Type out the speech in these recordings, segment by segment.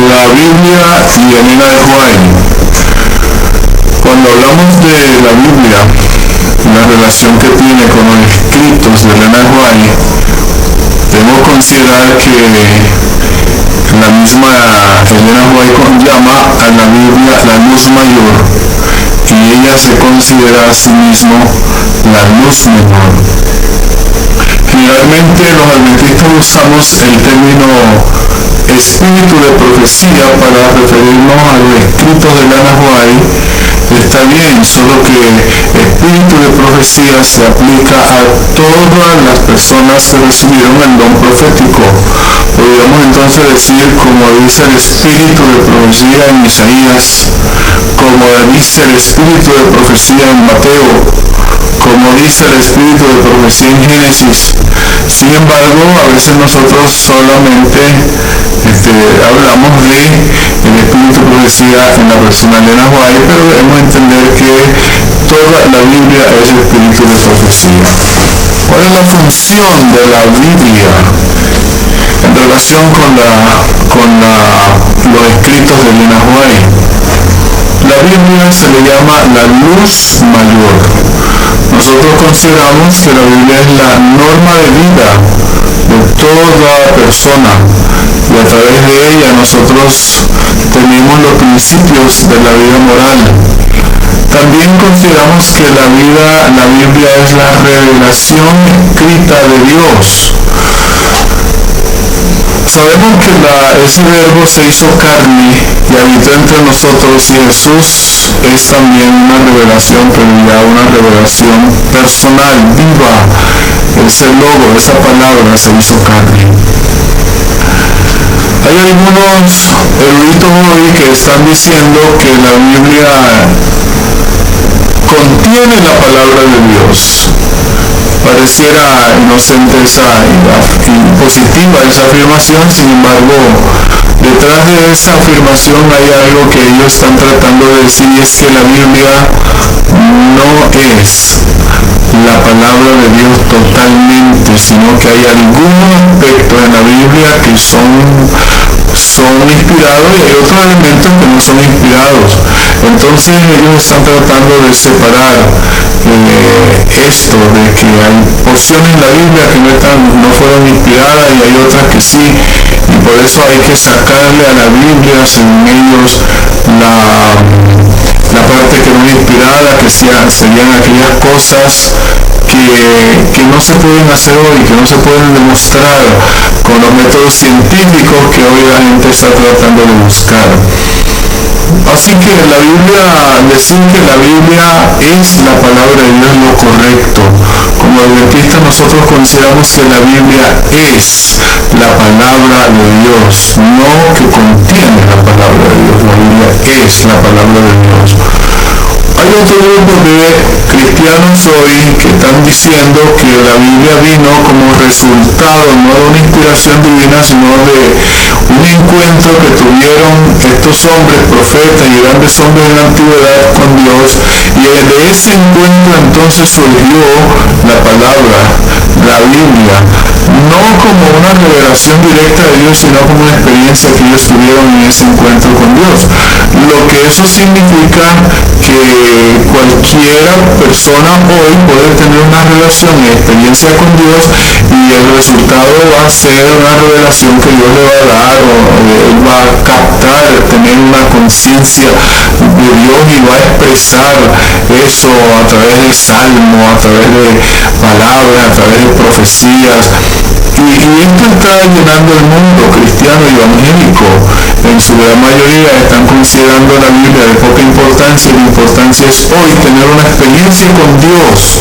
La Biblia y Elena de White. Cuando hablamos de la Biblia, la relación que tiene con los escritos de Elena de White, debemos considerar que la misma Elena White llama a la Biblia la luz mayor, y ella se considera a sí misma la luz menor. Generalmente los adventistas usamos el término espíritu de profecía para referirnos a los escritos de Elena White. Está bien, solo que espíritu de profecía se aplica a todas las personas que recibieron el don profético. Podríamos entonces decir, como dice el espíritu de profecía en Isaías, como dice el espíritu de profecía en Mateo, como dice el espíritu de profecía en Génesis. Sin embargo, a veces nosotros solamente hablamos de el espíritu de profecía en la persona de Elena White, pero debemos entender que toda la Biblia es espíritu de profecía. ¿Cuál es la función de la Biblia en relación con los escritos de Elena White? La Biblia se le llama la luz mayor. Nosotros consideramos que la Biblia es la norma de vida de toda persona, y a través de ella nosotros tenemos los principios de la vida moral. También consideramos que la Biblia es la revelación escrita de Dios. Sabemos que ese verbo se hizo carne y habitó entre nosotros, y Jesús es también una revelación, pero ya una revelación personal, viva. Ese logo, esa palabra se hizo carne. Hay algunos eruditos hoy que están diciendo que la Biblia contiene la palabra de Dios. Pareciera inocente y positiva esa afirmación. Sin embargo, detrás de esa afirmación hay algo que ellos están tratando de decir, y es que la Biblia no es la palabra de Dios totalmente, sino que hay algunos aspectos en la Biblia que son inspirados, y hay otros elementos que no son inspirados. Entonces ellos están tratando de separar esto, de que hay porciones en la Biblia que no fueron inspiradas y hay otras que sí, y por eso hay que sacarle a la Biblia, según ellos, la parte que no es inspirada, que serían aquellas cosas que no se pueden hacer hoy, que no se pueden demostrar con los métodos científicos que hoy la gente está tratando de buscar. Así que decir que la Biblia es la palabra de Dios es lo correcto. Como adventistas nosotros consideramos que la Biblia es la palabra de Dios, no que contiene la palabra de Dios. La Biblia es la palabra de Dios. Hay otro grupo de cristianos hoy que están diciendo que la Biblia vino como resultado no de una inspiración divina, sino de un encuentro que tuvieron estos hombres, profetas y grandes hombres de la antigüedad con Dios, y de ese encuentro entonces surgió la palabra, la Biblia, no como una revelación directa de Dios, sino como una experiencia que ellos tuvieron en ese encuentro con Dios. Lo que eso significa que cualquier persona hoy puede tener una relación y experiencia con Dios, y el resultado va a ser una revelación que Dios le va a dar, o él va a captar, tener una conciencia de Dios, y va a expresar eso a través del salmo, a través de palabras, a través de profecías. Y esto está llenando el mundo cristiano y evangélico. En su gran mayoría están considerando la Biblia de poca importancia, y la importancia es hoy tener una experiencia con Dios.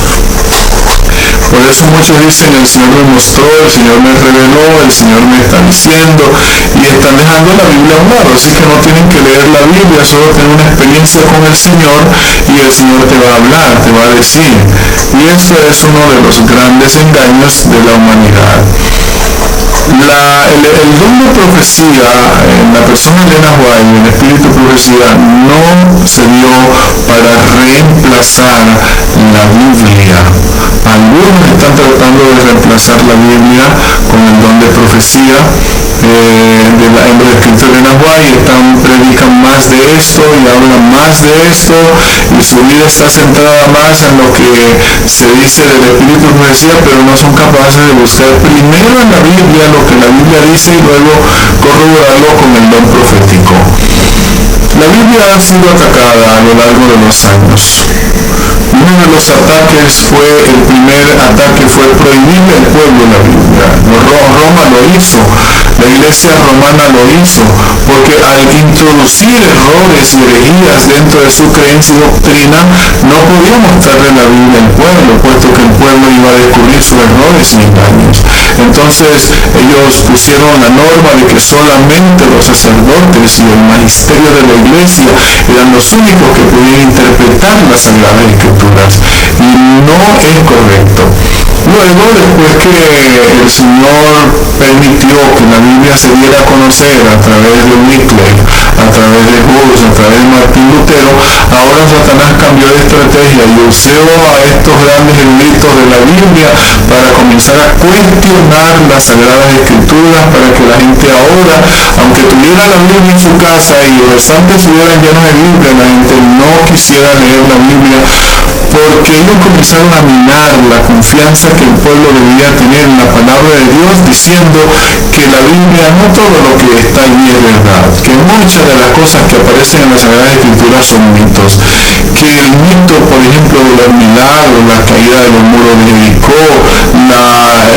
Por eso muchos dicen, el Señor me mostró, el Señor me reveló, el Señor me está diciendo, y están dejando la Biblia a un lado. Así que no tienen que leer la Biblia, solo tener una experiencia con el Señor, y el Señor te va a hablar, te va a decir. Y eso es uno de los grandes engaños de la humanidad. El don de profecía en la persona de Elena White, el espíritu de profecía, no se dio para reemplazar la Biblia. Algunos están tratando de reemplazar la Biblia con el don de profecía en los escritos de Agua y predican más de esto y hablan más de esto, y su vida está centrada más en lo que se dice del Espíritu de profecía, pero no son capaces de buscar primero en la Biblia lo que la Biblia dice y luego corroborarlo con el don profético. La Biblia ha sido atacada a lo largo de los años. Uno de los ataques el primer ataque fue prohibirle al pueblo la Biblia. Roma lo hizo, la iglesia romana lo hizo, porque al introducir errores y herejías dentro de su creencia y doctrina, no podía mostrarle la Biblia al pueblo, puesto que el pueblo iba a descubrir sus errores y engaños. Entonces ellos pusieron la norma de que solamente los sacerdotes y el magisterio de la iglesia eran los únicos que podían interpretar las Sagradas Escrituras, y no es correcto. Luego, después que el Señor permitió que la Biblia se diera a conocer a través de Wycliffe, a través de Hus, a través de Martín Lutero, ahora Satanás cambió de estrategia y usó a estos grandes eruditos de la Biblia para comenzar a cuestionar las Sagradas Escrituras, para que la gente ahora, aunque tuviera la Biblia en su casa y los restantes estuvieran llenos de Biblia, la gente no quisiera leer la Biblia, porque ellos comenzaron a minar la confianza que el pueblo debía tener en la palabra de Dios, diciendo que la Biblia no todo lo que está allí es verdad, que muchas de las cosas que aparecen en las Sagradas Escrituras son mitos, que el mito, por ejemplo, de los milagros, la caída de los muros de Jericó,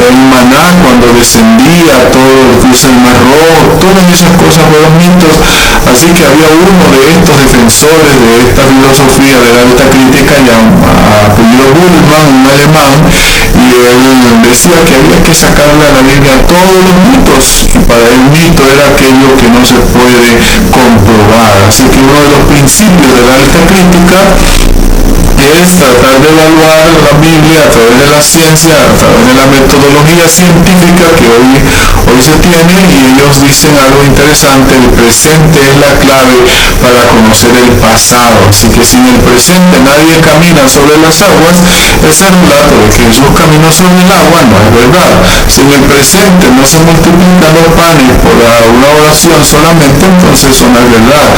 el maná cuando descendía, todo el cruce del Mar Rojo, todas esas cosas fueron mitos. Así que había uno de estos defensores de esta filosofía de la alta crítica, apellido Bullmann, un alemán, y él decía que había que sacarle a la Biblia todos los mitos, y para él mito era aquello que no se puede comprobar. Así que uno de los principios de la alta crítica es tratar de evaluar la Biblia a través de la ciencia, a través de la metodología científica que hoy se tiene, y ellos dicen algo interesante: el presente es la clave para conocer el pasado. Así que si en el presente nadie camina sobre las aguas, ese relato de que Jesús caminó sobre el agua no es verdad. Si en el presente no se multiplican los panes por una oración solamente, entonces eso no es verdad.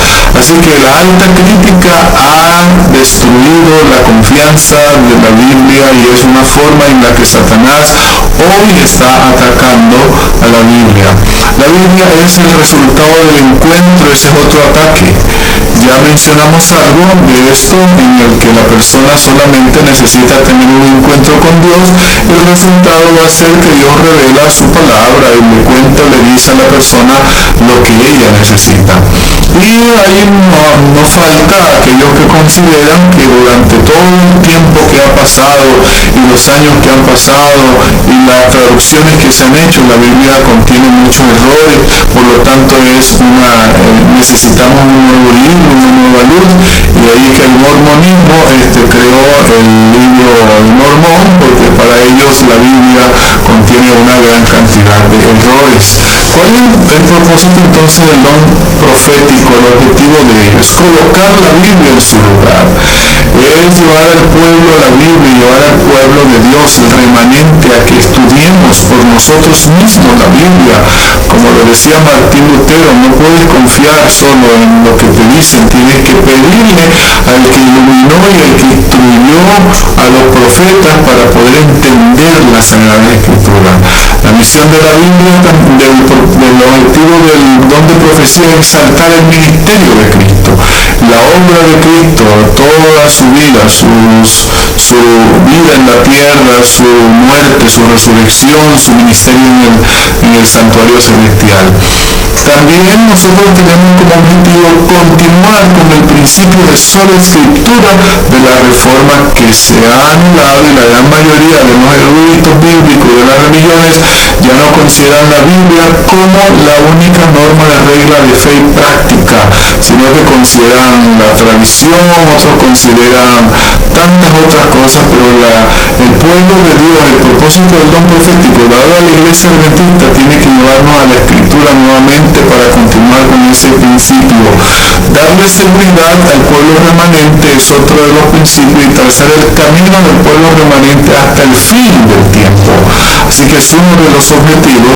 Así que la alta crítica ha destruido la confianza de la Biblia, y es una forma en la que Satanás hoy está atacando a la Biblia. La Biblia es el resultado del encuentro, ese es otro ataque. Ya mencionamos algo de esto, en el que la persona solamente necesita tener un encuentro con Dios. El resultado va a ser que Dios revela su palabra y le cuenta, le dice a la persona lo que ella necesita. Y ahí no falta aquellos que consideran que durante todo el tiempo que ha pasado y los años que han pasado y las traducciones que se han hecho, la Biblia contiene muchos errores, por lo tanto necesitamos un nuevo libro, una nueva luz, y ahí que el mormonismo creó el libro del Mormón, porque para ellos la Biblia contiene una gran cantidad de errores. ¿Cuál es el propósito entonces del don profético? El objetivo de ello es colocar la Biblia en su lugar, es llevar al pueblo a la Biblia, llevar al pueblo de Dios, el remanente, a que estudiemos por nosotros mismos la Biblia. Como lo decía Martín Lutero, no puedes confiar solo en lo que te dicen, tienes que pedirle al que iluminó y al que instruyó a los profetas para poder entender la Sagrada Escritura. La misión de la Biblia, del objetivo del don de profecía, es exaltar el ministerio de Cristo, la obra de Cristo, toda su vida, su vida en la tierra, su muerte, su resurrección, su ministerio en el santuario celestial. También nosotros tenemos como objetivo continuar con el principio de sola escritura de la reforma, que se ha anulado, y la gran mayoría de los eruditos bíblicos de las religiones ya no consideran la Biblia como la única norma de regla de fe y práctica, sino que consideran la tradición, otros consideran tantas otras cosas, pero el pueblo de Dios, el propósito del don profético dado a la iglesia adventista, tiene que llevarnos a la escritura nuevamente para continuar con ese principio. Darle seguridad al pueblo remanente es otro de los principios, y trazar el camino del pueblo remanente hasta el fin del tiempo. Así que es uno de los objetivos